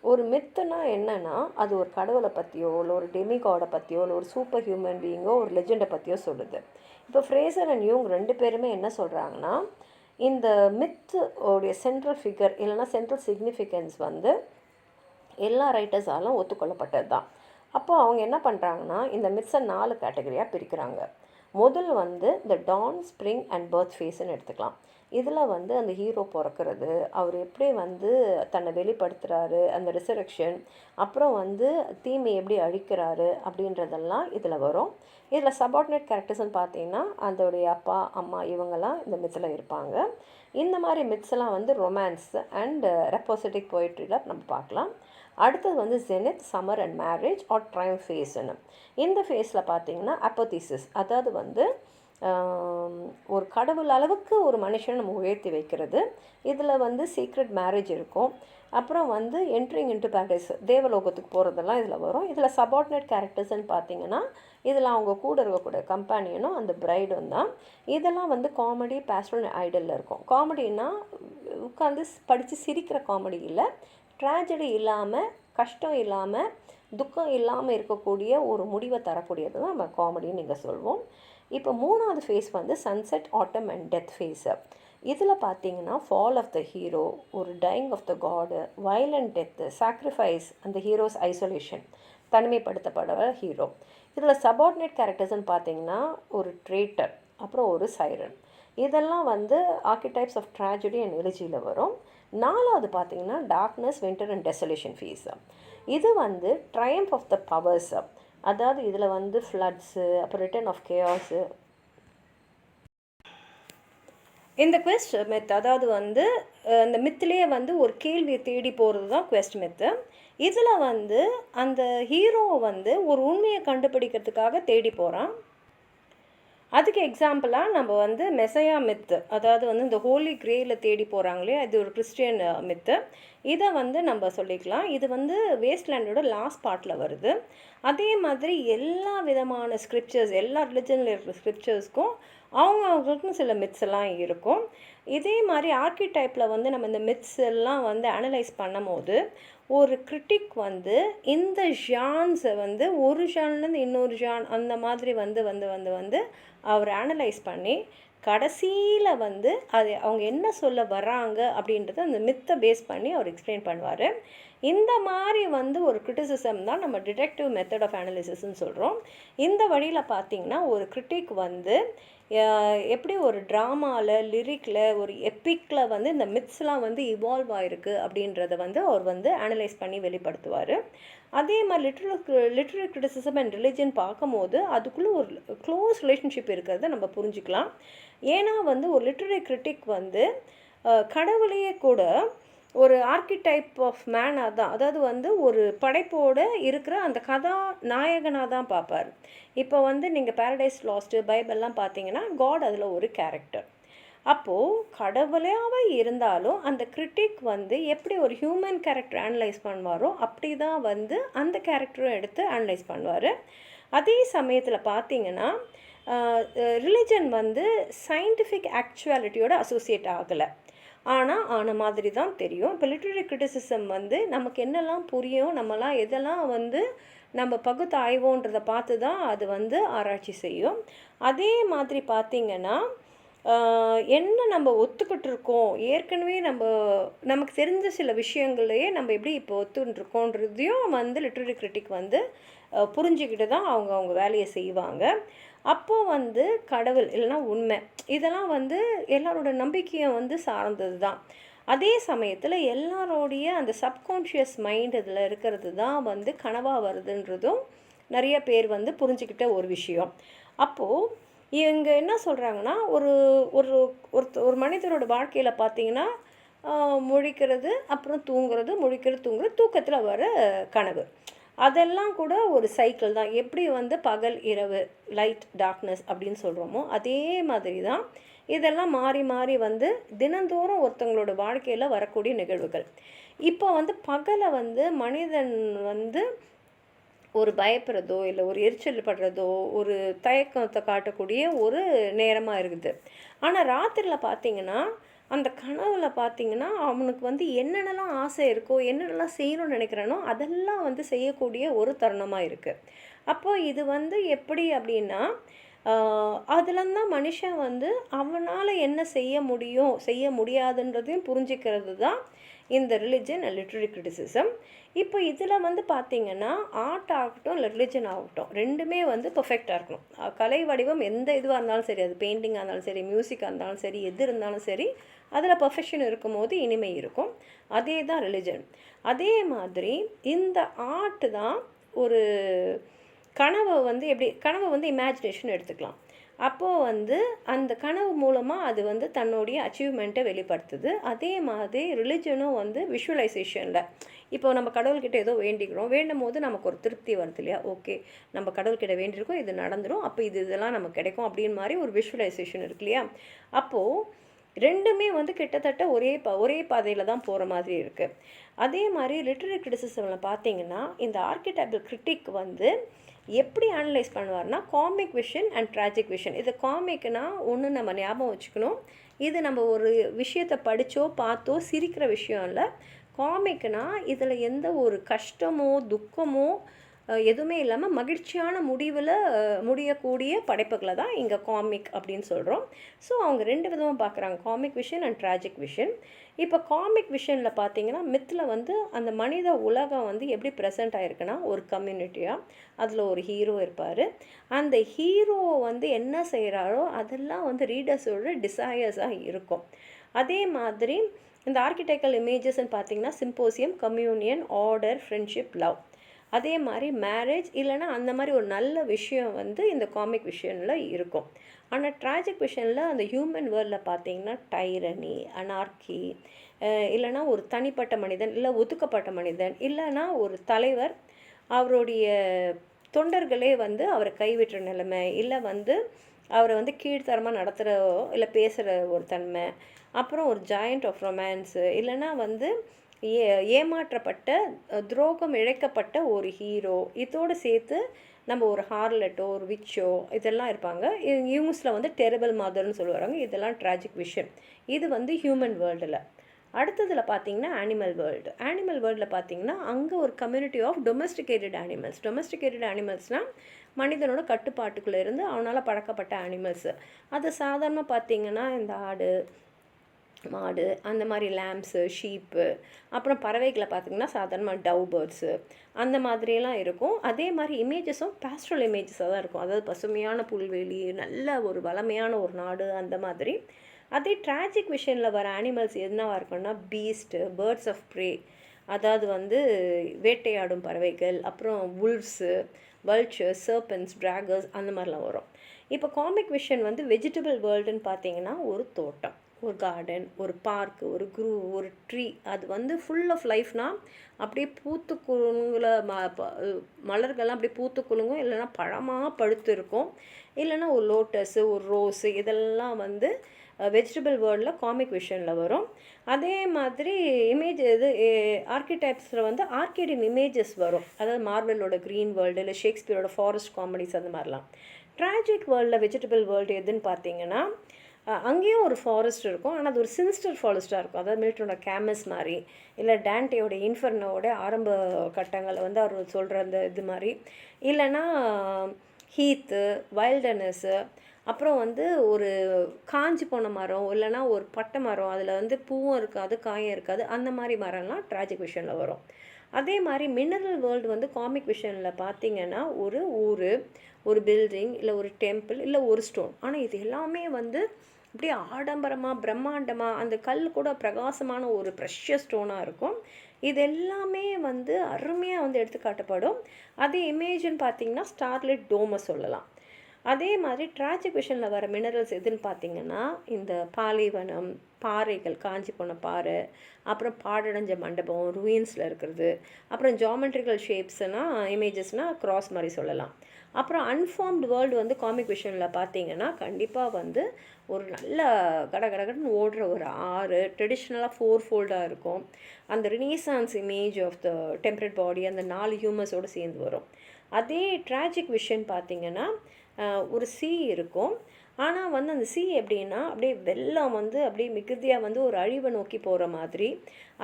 ஒரு மித்துனா என்னன்னா, அது ஒரு கடவுளை பற்றியோ இல்லை ஒரு டெமிகாடை பற்றியோ இல்லை ஒரு சூப்பர் ஹியூமன் பீயிங்கோ ஒரு லெஜெண்டை பற்றியோ சொல்லுது. இப்போ ஃப்ரேசர் அண்ட் யூங் 2 பேருமே என்ன சொல்கிறாங்கன்னா, இந்த மித்து உடைய சென்ட்ரல் ஃபிகர் இல்லைனா சென்ட்ரல் சிக்னிஃபிகன்ஸ் வந்து எல்லா ரைட்டர்ஸாலும் ஒத்துக்கொள்ளப்பட்டது தான். அப்போது அவங்க என்ன பண்ணுறாங்கன்னா, இந்த மித்ஸை 4 கேட்டகரியாக பிரிக்கிறாங்க. முதல் வந்து இந்த டான், ஸ்ப்ரிங் அண்ட் பர்த் ஃபேஸ்ன்னு எடுத்துக்கலாம். இதில் வந்து அந்த ஹீரோ பிறக்கிறது, அவர் எப்படி வந்து தன்னை வெளிப்படுத்துகிறாரு, அந்த ரிசரக்ஷன், அப்புறம் வந்து தீமை எப்படி அழிக்கிறாரு அப்படின்றதெல்லாம் இதில் வரும். இதில் சபார்டினேட் கேரக்டர்ஸ்ன்னு பார்த்தீங்கன்னா அதோடைய அப்பா, அம்மா இவங்கெல்லாம் இந்த மித்தில் இருப்பாங்க. இந்த மாதிரி மித்ஸ்லாம் வந்து ரொமான்ஸ் அண்ட் ரெப்போசிட்டிக் போய்ட்ரியில் நம்ம பார்க்கலாம். அடுத்தது வந்து zenith, summer and marriage or prime ஃபேஸ்ன்னு. இந்த ஃபேஸில் பார்த்தீங்கன்னா அப்போதீசிஸ், அதாவது வந்து ஒரு கடவுள் அளவுக்கு ஒரு மனுஷனை நம்ம உயர்த்தி வைக்கிறது. இதில் வந்து சீக்ரெட் மேரேஜ் இருக்கும். அப்புறம் வந்து என்ட்ரிங் இன்டு பேரடைஸ், தேவலோகத்துக்கு போகிறதெல்லாம் இதில் வரும். இதில் சபார்டினேட் கேரக்டர்ஸ்ன்னு பார்த்தீங்கன்னா இதில் அவங்க கூட இருக்கக்கூடிய கம்பேனியனும் அந்த பிரைடும் தான். இதெல்லாம் வந்து காமெடி, பேஸ்டல், ஐடலில் இருக்கும். காமெடின்னா உட்காந்து படித்து சிரிக்கிற காமெடி இல்லை, ட்ராஜடி இல்லாமல், கஷ்டம் இல்லாமல், துக்கம் இல்லாமல் இருக்கக்கூடிய ஒரு முடிவை தரக்கூடியது தான் நம்ம காமெடின்னு நீங்கள் சொல்வோம். இப்போ 3வது ஃபேஸ் வந்து sunset, autumn and death phase. இதில் பார்த்தீங்கன்னா ஃபால் ஆஃப் த ஹீரோ, ஒரு dying of the god, violent death, sacrifice, அந்த ஹீரோஸ் ஐசோலேஷன், தனிமைப்படுத்தப்படுற ஹீரோ. இதில் சபார்டினேட் கேரக்டர்ஸ்ன்னு பார்த்தீங்கன்னா ஒரு ட்ரேட்டர், அப்புறம் ஒரு சைரன். இதெல்லாம் வந்து ஆர்கிடைப்ஸ் ஆஃப் ட்ராஜடி அண்ட் எலிஜியில் வரும். 4வது பார்த்தீங்கன்னா darkness, winter and desolation phase. இது வந்து ட்ரையம்ப் ஆஃப் த பவர்ஸு, அதாவது இதில் வந்து ஃப்ளட்ஸு, அப்புறம் ரிட்டர்ன் ஆஃப் கேஆஸு. இந்த குவெஸ்ட் மெத், அதாவது வந்து அந்த மித்திலேயே வந்து ஒரு கேள்வியை தேடி போகிறது தான் குவெஸ்ட் மெத்து. இதில் வந்து அந்த ஹீரோவை வந்து ஒரு உண்மையை கண்டுபிடிக்கிறதுக்காக தேடி போகிறான். அதுக்கு எக்ஸாம்பிளாக நம்ம வந்து மெசையா மித்து, அதாவது வந்து இந்த ஹோலி கிரேயில் தேடி போகிறாங்களே, அது ஒரு கிறிஸ்டியன் மித்து. இதை வந்து நம்ம சொல்லிக்கலாம். இது வந்து வேஸ்ட்லேண்டோட லாஸ்ட் பார்ட்டில் வருது. அதே மாதிரி எல்லா விதமான ஸ்கிரிப்சர்ஸ், எல்லா ரிலிஜனில் இருக்கிற ஸ்கிரிப்சர்ஸ்க்கும் அவங்களுக்கும் சில மித்ஸ் எல்லாம் இருக்கும். இதே மாதிரி ஆர்கிடைப்பில் வந்து நம்ம இந்த மித்ஸ் எல்லாம் வந்து அனலைஸ் பண்ணும் போது ஒரு கிரிட்டிக் வந்து இந்த ஜான்ஸை வந்து ஒரு ஜான்லேருந்து இன்னொரு ஜான் அந்த மாதிரி வந்து வந்து வந்து வந்து அவர் அனலைஸ் பண்ணி கடைசியில் வந்து அது அவங்க என்ன சொல்ல வர்றாங்க அப்படின்றத அந்த மித்தை பேஸ் பண்ணி அவர் எக்ஸ்பிளைன் பண்ணுவார். இந்த மாதிரி வந்து ஒரு கிரிட்டிசிசம் தான் நம்ம டிடெக்டிவ் மெத்தட் ஆஃப் அனாலிசிஸ்ன்னு சொல்கிறோம். இந்த வழியில் பார்த்திங்கன்னா ஒரு கிரிட்டிக் வந்து எப்படி ஒரு ட்ராமாவில், லிரிக்கில், ஒரு எப்பிக்கில் வந்து இந்த மித்ஸ்லாம் வந்து இவால்வ் ஆகிருக்கு அப்படின்றத வந்து அவர் வந்து அனலைஸ் பண்ணி வெளிப்படுத்துவார். அதே மாதிரி லிட்ரரி கிரிட்டிசிசம் அண்ட் ரிலிஜன் பார்க்கும்போது அதுக்குள்ளே ஒரு க்ளோஸ் ரிலேஷன்ஷிப் இருக்கிறத நம்ம புரிஞ்சுக்கலாம். ஏன்னா வந்து ஒரு லிட்ரரி கிரிட்டிக் வந்து கடவுளையே கூட ஒரு ஆர்கிடைப் ஆஃப் மேனாக தான், அதாவது வந்து ஒரு படைப்போடு இருக்கிற அந்த கதாநாயகனாக தான் பார்ப்பார். இப்போ வந்து நீங்கள் பேரடைஸ் லாஸ்ட்டு, பைபிள்லாம் பார்த்தீங்கன்னா காட் அதில் ஒரு கேரக்டர். அப்போது கடவுளாகவே இருந்தாலும் அந்த கிரிட்டிக் வந்து எப்படி ஒரு ஹியூமன் கேரக்டர் அனலைஸ் பண்ணுவாரோ அப்படி தான் வந்து அந்த கேரக்டரும் எடுத்து அனலைஸ் பண்ணுவார். அதே சமயத்தில் பார்த்தீங்கன்னா ரிலிஜன் வந்து சயின்டிஃபிக் ஆக்சுவாலிட்டியோட அசோசியேட் ஆகலை, ஆனால் ஆன மாதிரி தான் தெரியும். இப்போ லிட்ரரி கிரிட்டிசிசம் வந்து நமக்கு என்னெல்லாம் புரியும், நம்மலாம் எதெல்லாம் வந்து நம்ம பகுத்தாய்வோன்றதை பார்த்து தான் அது வந்து ஆராய்ச்சி செய்யும். அதே மாதிரி பார்த்திங்கன்னா என்ன நம்ம ஒத்துக்கிட்டு இருக்கோம், ஏற்கனவே நமக்கு தெரிஞ்ச சில விஷயங்களையே நம்ம எப்படி இப்போ ஒத்துக்கிட்டுருக்கோன்றதையும் வந்து லிட்ரரி கிரிட்டிக் வந்து புரிஞ்சுக்கிட்டு தான் அவங்க வேலையை செய்வாங்க. அப்போது வந்து கடவுள் இல்லைனா உண்மை இதெல்லாம் வந்து எல்லாரோட நம்பிக்கையை வந்து சார்ந்தது தான். அதே சமயத்தில் எல்லாரோடைய அந்த சப்கான்ஷியஸ் மைண்ட் இதில் இருக்கிறது தான் வந்து கனவாக வருதுன்றதும் நிறைய பேர் வந்து புரிஞ்சுக்கிட்ட ஒரு விஷயம். அப்போது இவங்க என்ன சொல்கிறாங்கன்னா, ஒரு ஒரு ஒரு மனிதரோட வாழ்க்கையில் பார்த்தீங்கன்னா, முழிக்கிறது, அப்புறம் தூங்குறது, முழிக்கிறது, தூங்குறது, தூக்கத்தில் வர கனவு. அதெல்லாம் கூட ஒரு சைக்கிள் தான். எப்படி வந்து பகல், இரவு, லைட், டார்க்னஸ் அப்படின்னு சொல்கிறோமோ, அதே மாதிரி தான் இதெல்லாம் மாறி மாறி வந்து தினந்தோறும் ஒருத்தவங்களோட வாழ்க்கையில் வரக்கூடிய நிகழ்வுகள். இப்போ வந்து பகலை வந்து மனிதன் வந்து ஒரு பயப்படுறதோ, இல்லை ஒரு எரிச்சல் படுறதோ, ஒரு தயக்கத்தை காட்டக்கூடிய ஒரு நேரமாக இருக்குது. ஆனால் ராத்திரியில் பார்த்தீங்கன்னா, அந்த கனவுல பார்த்தீங்கன்னா, அவனுக்கு வந்து என்னென்னலாம் ஆசை இருக்கோ, என்னென்னலாம் செய்யணும்னு நினைக்கிறானோ, அதெல்லாம் வந்து செய்யக்கூடிய ஒரு தருணமாக இருக்குது. அப்போ இது வந்து எப்படி அப்படின்னா, அதுலந்தான் மனுஷன் வந்து அவனால் என்ன செய்ய முடியும், செய்ய முடியாதுன்றதையும் புரிஞ்சுக்கிறது தான் இந்த ரிலிஜன் அண்ட் லிட்ரரி கிரிட்டிசிசம். இப்போ இதில் வந்து பார்த்திங்கன்னா, ஆர்ட் ஆகட்டும் இல்லை ரிலிஜன் ஆகட்டும், ரெண்டுமே வந்து பெர்ஃபெக்டாக இருக்கணும். கலை வடிவம் எந்த இதுவாக இருந்தாலும் சரி, அது பெயிண்டிங்காக இருந்தாலும் சரி, மியூசிக்காக இருந்தாலும் சரி, எது இருந்தாலும் சரி, அதில் பெர்ஃபெக்ஷன் இருக்கும் போது இனிமை இருக்கும். அதே தான் ரிலிஜன். அதே மாதிரி இந்த ஆர்ட் தான் ஒரு கனவை வந்து எப்படி கனவை வந்து இமேஜினேஷன் எடுத்துக்கலாம். அப்போது வந்து அந்த கனவு மூலமாக அது வந்து தன்னுடைய அச்சீவ்மெண்ட்டை வெளிப்படுத்துது. அதே மாதிரி ரிலிஜனும் வந்து விஷுவலைசேஷனில் இப்போ நம்ம கடவுள்கிட்ட ஏதோ வேண்டிக்கிறோம், வேண்டும் போது நமக்கு ஒரு திருப்தி வருது இல்லையா, ஓகே நம்ம கடவுள்கிட்ட வேண்டியிருக்கோம், இது நடந்துடும், அப்போ இதெல்லாம் நமக்கு கிடைக்கும் அப்படின்னு மாதிரி ஒரு விஷுவலைசேஷன் இருக்கு இல்லையா. அப்போது ரெண்டுமே வந்து கிட்டத்தட்ட ஒரே பாதையில் தான் போகிற மாதிரி இருக்குது. அதே மாதிரி லிட்ரரி கிரிட்டிசிசமில் பார்த்தீங்கன்னா, இந்த ஆர்கிடெக்டல் கிரிட்டிக் வந்து எப்படி அனலைஸ் பண்ணுவார்னா, comic vision and tragic vision. இது காமிக்னா ஒன்று நம்ம ஞாபகம் வச்சுக்கணும், இது நம்ம ஒரு விஷயத்தை படித்தோ பார்த்தோ சிரிக்கிற விஷயம் இல்லை. காமிக்னா இதில் எந்த ஒரு கஷ்டமோ துக்கமோ எதுவுமே இல்லாமல் மகிழ்ச்சியான முடிவில் முடியக்கூடிய படைப்புகளை தான் இங்கே காமிக் அப்படின்னு சொல்கிறோம். ஸோ அவங்க ரெண்டு விதமாக பார்க்குறாங்க, comic vision and tragic vision. இப்போ காமிக் விஷனில் பார்த்தீங்கன்னா, மித்தில் வந்து அந்த மனித உலகம் வந்து எப்படி ப்ரெசென்ட் ஆகிருக்குன்னா, ஒரு கம்யூனிட்டியாக அதில் ஒரு ஹீரோ இருப்பார். அந்த ஹீரோ வந்து என்ன செய்கிறாரோ அதெல்லாம் வந்து ரீடர்ஸோட டிசையர்ஸாக இருக்கும். அதே மாதிரி இந்த ஆர்கிடெக்டல் இமேஜஸ்ன்னு பார்த்தீங்கன்னா, symposium, communion, order, friendship, love. அதே மாதிரி மேரேஜ் இல்லைனா அந்த மாதிரி ஒரு நல்ல விஷயம் வந்து இந்த காமிக் விஷனில் இருக்கும். ஆனால் ட்ராஜிக் விஷனில் அந்த ஹியூமன் வேர்ல்டில் பார்த்தீங்கன்னா, டைரனி, அனார்கி, இல்லைனா ஒரு தனிப்பட்ட மனிதன், இல்லை ஒதுக்கப்பட்ட மனிதன், இல்லைனா ஒரு தலைவர் அவருடைய தொண்டர்களே வந்து அவரை கைவிட்டுற நிலைமை, இல்லை வந்து அவரை வந்து கீழ்த்தரமாக நடத்துகிற இல்லை பேசுகிற ஒரு தன்மை, அப்புறம் ஒரு ஜாயிண்ட் ஆஃப் ரொமான்ஸு, இல்லைனா வந்து ஏமாற்றப்பட்ட துரோகம் இழைக்கப்பட்ட ஒரு ஹீரோ, இதோடு சேர்த்து நம்ம ஒரு ஹார்லெட்டோ ஒரு விச்சோ இதெல்லாம் இருப்பாங்க. இவங்கில் வந்து டெரபிள் மதர்னு சொல்லுவாங்க. இதெல்லாம் ட்ராஜிக் விஷன். இது வந்து ஹியூமன் வேர்ல்டில். அடுத்ததில் பார்த்தீங்கன்னா ஆனிமல் வேர்ல்டு. ஆனிமல் வேர்ல்டில் பார்த்தீங்கன்னா, அங்கே ஒரு community of domesticated animals. Domesticated அனிமல்ஸ்னால் மனிதனோட கட்டுப்பாட்டுக்குள்ளே இருந்து அவனால் பழக்கப்பட்ட அனிமல்ஸு. அது சாதாரணமாக பார்த்தீங்கன்னா, இந்த ஆடு, மாடு, அந்த மாதிரி லேம்ப்ஸு, ஷீப்பு, அப்புறம் பறவைகளை பார்த்திங்கன்னா சாதாரணமாக டவ் பேர்ட்ஸு அந்த மாதிரியெல்லாம் இருக்கும். அதே மாதிரி இமேஜஸும் பேஸ்ட்ரல் இமேஜஸாக தான் இருக்கும். அதாவது பசுமையான புல்வெளி, நல்ல ஒரு வளமையான ஒரு நாடு, அந்த மாதிரி. அதே ட்ராஜிக் விஷனில் வர அனிமல்ஸ் என்னவாக இருக்குன்னா, பீஸ்ட்டு, பேர்ட்ஸ் ஆஃப் ப்ரே, அதாவது வந்து வேட்டையாடும் பறவைகள், அப்புறம் உல்வ்ஸு, வல்ச்சர்ஸ், சர்பன்ஸ், ட்ராகர்ஸ் அந்த மாதிரிலாம் வரும். இப்போ காமிக் விஷன் வந்து வெஜிடபிள் வேர்ல்டுன்னு பார்த்தீங்கன்னா, ஒரு தோட்டம், ஒரு கார்டன், ஒரு பார்க்கு, ஒரு ஒரு ட்ரீ, அது வந்து ஃபுல் ஆஃப் லைஃப்னால் அப்படியே பூத்து குலுங்குல மலர்கள்லாம் அப்படியே பூத்து குலுங்கும், இல்லைனா பழமாக பழுத்து இருக்கும், இல்லைனா ஒரு லோட்டஸு, ஒரு ரோஸு, இதெல்லாம் வந்து வெஜிடபிள் வேர்ல்டில் காமிக் விஷனில் வரும். அதே மாதிரி இமேஜ் இது ஆர்கிடெக்ட்ஸில் வந்து ஆர்கிடின் இமேஜஸ் வரும். அதாவது மார்வெலோட க்ரீன் வேர்ல்டு, இல்லை ஷேக்ஸ்பியரோட ஃபாரஸ்ட் காமெடிஸ், அந்த மாதிரிலாம். ட்ராஜிக் வேர்ல்டில் வெஜிடபிள் வேர்ல்டு எதுன்னு பார்த்தீங்கன்னா, அங்கேயும் ஒரு ஃபாரஸ்ட் இருக்கும், ஆனால் அது ஒரு சினிஸ்டர் ஃபாரஸ்ட்டாக இருக்கும். அதாவது மில்டனோட கேமஸ் மாதிரி, இல்லை டான்டேயோட இன்ஃபர்னோட ஆரம்ப கட்டங்களை வந்து அவர் சொல்கிற அந்த இது மாதிரி, இல்லைன்னா ஹீத்து, வைல்டர்னஸ்ஸு, அப்புறம் வந்து ஒரு காஞ்சி போன மரம், இல்லைனா ஒரு பட்டை மரம், அதில் வந்து பூவும் இருக்காது காயும் இருக்காது, அந்த மாதிரி மரம்லாம் ட்ராஜிக் விஷனில் வரும். அதே மாதிரி மினரல் வேர்ல்டு வந்து காமிக் விஷனில் பார்த்திங்கன்னா, ஒரு ஊர், ஒரு பில்டிங், இல்லை ஒரு டெம்பிள், இல்லை ஒரு ஸ்டோன், ஆனால் இது எல்லாமே வந்து அப்படியே ஆடம்பரமாக பிரம்மாண்டமாக, அந்த கல் கூட பிரகாசமான ஒரு ப்ரெஷியஸ் ஸ்டோனாக இருக்கும். இது எல்லாமே வந்து அருமையாக வந்து எடுத்து காட்டப்படும். அதே இமேஜ்னு பார்த்திங்கன்னா, ஸ்டார்லைட் டோமை சொல்லலாம். அதே மாதிரி ட்ராஜிக் விஷனில் வர மினரல்ஸ் எதுன்னு பார்த்தீங்கன்னா இந்த பாலைவனம், பாறைகள், காஞ்சி போன பாறை, அப்புறம் பாழடைஞ்ச மண்டபம், ரூயின்ஸில் இருக்கிறது, அப்புறம் ஜாமெட்ரிக்கல் ஷேப்ஸ்னால் இமேஜஸ்னால் க்ராஸ் மாதிரி சொல்லலாம். அப்புறம் அன்ஃபார்ம்டு வேர்ல்டு வந்து காமிக் விஷனில் பார்த்தீங்கன்னா கண்டிப்பாக வந்து ஒரு நல்ல கடகடன்னு ஓடுற ஒரு ஆறு, ட்ரெடிஷ்னலாக 4 ஃபோல்டாக இருக்கும். அந்த ரினீசான்ஸ் இமேஜ் ஆஃப் த டெம்பரட் பாடி அந்த 4 ஹியூமர்ஸோடு சேர்ந்து வரும். அதே ட்ராஜிக் விஷன் பார்த்திங்கன்னா ஒரு சீ இருக்கும். ஆனால் வந்து அந்த சீ எப்படின்னா அப்படியே வெள்ளம் வந்து அப்படியே மிகுதியாக வந்து ஒரு அழிவை நோக்கி போகிற மாதிரி.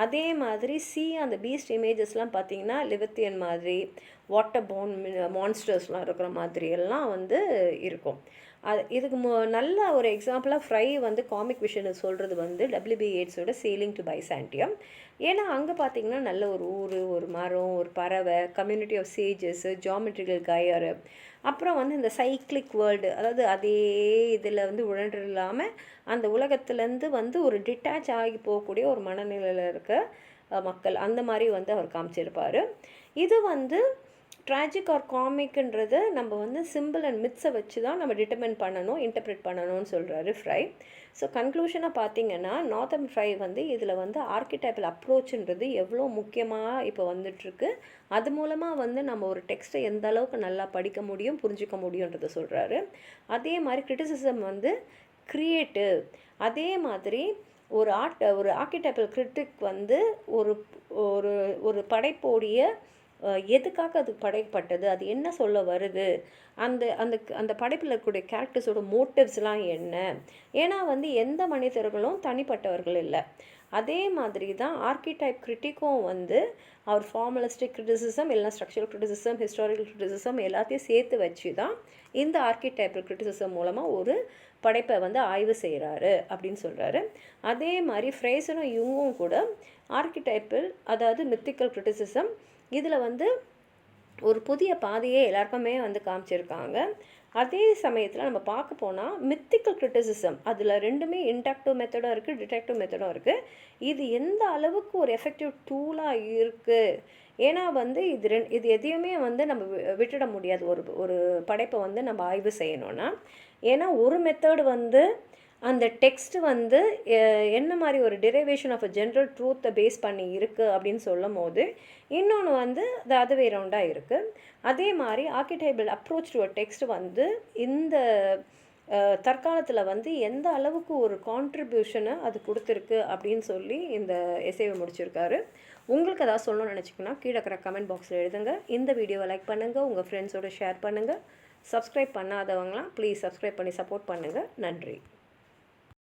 அதே மாதிரி சீ அந்த பீஸ்ட் இமேஜஸ்லாம் பார்த்திங்கன்னா லிவத்தியன் மாதிரி, வாட்டர் போர்ன் மான்ஸ்டர்ஸ்லாம் இருக்கிற மாதிரி எல்லாம் வந்து இருக்கும். இதுக்கு நல்ல ஒரு எக்ஸாம்பிளாக ஃப்ரை வந்து காமிக் விஷனை சொல்கிறது வந்து WB Yeatsோட சேலிங் டு பைசாண்டியம். ஏன்னா அங்கே பார்த்திங்கன்னா நல்ல ஒரு ஊர், ஒரு மரம், ஒரு பறவை, கம்யூனிட்டி ஆஃப் சேஜஸ்ஸு, ஜாமெட்ரிக்கல் கயரு, அப்புறம் வந்து இந்த சைக்கிளிக் வேர்ல்டு, அதாவது அதே இதில் வந்து உழன்று இல்லாமல் அந்த உலகத்துலேருந்து வந்து ஒரு டிட்டாச் ஆகி போகக்கூடிய ஒரு மனநிலையில் இருக்க மக்கள், அந்த மாதிரி வந்து அவர் காமிச்சிருப்பார். இது வந்து ட்ராஜிக் ஆர் காமிக்ன்றது நம்ம வந்து சிம்பிள் அண்ட் மித்ஸை வச்சு தான் நம்ம டிட்டர்மின் பண்ணணும், இன்டர்பிரேட் பண்ணணும்னு சொல்கிறாரு ஃப்ரை. ஸோ கன்க்ளூஷனாக பார்த்தீங்கன்னா நார்தன் ஃப்ரை வந்து இதில் வந்து ஆர்கிடைப்பல் அப்ரோச்சுன்றது எவ்வளோ முக்கியமாக இப்போ வந்துட்டுருக்கு, அது மூலமாக வந்து நம்ம ஒரு டெக்ஸ்ட்டை எந்த அளவுக்கு நல்லா படிக்க முடியும், புரிஞ்சிக்க முடியுன்றதை சொல்கிறாரு. அதே மாதிரி கிரிட்டிசிசம் வந்து க்ரியேட்டிவ். அதே மாதிரி ஒரு ஆர்கிடைப்பல் கிரிட்டிக் வந்து ஒரு ஒரு ஒரு படைப்போடைய எதுக்காக அது படைக்கப்பட்டது, அது என்ன சொல்ல வருது, அந்த அந்த அந்த படைப்பில் இருக்கக்கூடிய கேரக்டர்ஸோட மோட்டிவ்ஸ்லாம் என்ன. ஏன்னா வந்து எந்த மனிதர்களும் தனிப்பட்டவர்கள் இல்லை. அதே மாதிரி தான் ஆர்கிடைப் கிரிட்டிக்கும் வந்து அவர் ஃபார்மலிஸ்டிக் கிரிட்டிசிசம், இல்லைனா ஸ்ட்ரக்சரல் கிரிட்டிசிசம், ஹிஸ்டாரிக்கல் கிரிட்டிசிசம் எல்லாத்தையும் சேர்த்து வச்சு தான் இந்த ஆர்கிடைப்பல் கிரிட்டிசிசம் மூலமாக ஒரு படைப்பை வந்து ஆய்வு செய்கிறாரு அப்படின்னு சொல்கிறாரு. அதே மாதிரி ஃப்ரேசரும் யுங்கும் கூட ஆர்கிடைப்பல், அதாவது மித்திக்கல் கிரிட்டிசிசம், இதில் வந்து ஒரு புதிய பாதையே எல்லாருக்குமே வந்து காமிச்சிருக்காங்க. அதே சமயத்தில் நம்ம பார்க்க போனால் மித்திக்கல் கிரிட்டிசிசம் அதில் ரெண்டுமே இன்டக்டிவ் மெத்தடும் இருக்குது, டிடெக்டிவ் மெத்தடும் இருக்குது. இது எந்த அளவுக்கு ஒரு எஃபெக்டிவ் டூலாக இருக்குது, ஏன்னா வந்து இது எதையுமே வந்து நம்ம விட்டுட முடியாது ஒரு படைப்பை வந்து நம்ம ஆய்வு செய்யணும்னா. ஏன்னா ஒரு மெத்தடு வந்து அந்த டெக்ஸ்ட்டு வந்து என்ன மாதிரி ஒரு டெரிவேஷன் ஆஃப் அ ஜென்ரல் ட்ரூத்தை பேஸ் பண்ணி இருக்குது அப்படின்னு சொல்லும் போது, இன்னொன்று வந்து அது அதவே ரவுண்டாக இருக்குது. அதே மாதிரி ஆர்கிடைப்பல் அப்ரோச் டு அ டெக்ஸ்ட் வந்து இந்த தற்காலத்தில் வந்து எந்த அளவுக்கு ஒரு கான்ட்ரிபியூஷனை அது கொடுத்துருக்கு அப்படின்னு சொல்லி இந்த எஸ்ஸேவை முடிச்சிருக்காரு. உங்களுக்கு ஏதாவது சொல்லணும்னு நினச்சிங்கன்னா கீழே இருக்கிற கமெண்ட் பாக்ஸில் எழுதுங்க. இந்த வீடியோவை லைக் பண்ணுங்கள், உங்கள் ஃப்ரெண்ட்ஸோடு ஷேர் பண்ணுங்கள். சப்ஸ்கிரைப் பண்ணாதவங்களாம் ப்ளீஸ் சப்ஸ்கிரைப் பண்ணி சப்போர்ட் பண்ணுங்கள். நன்றி.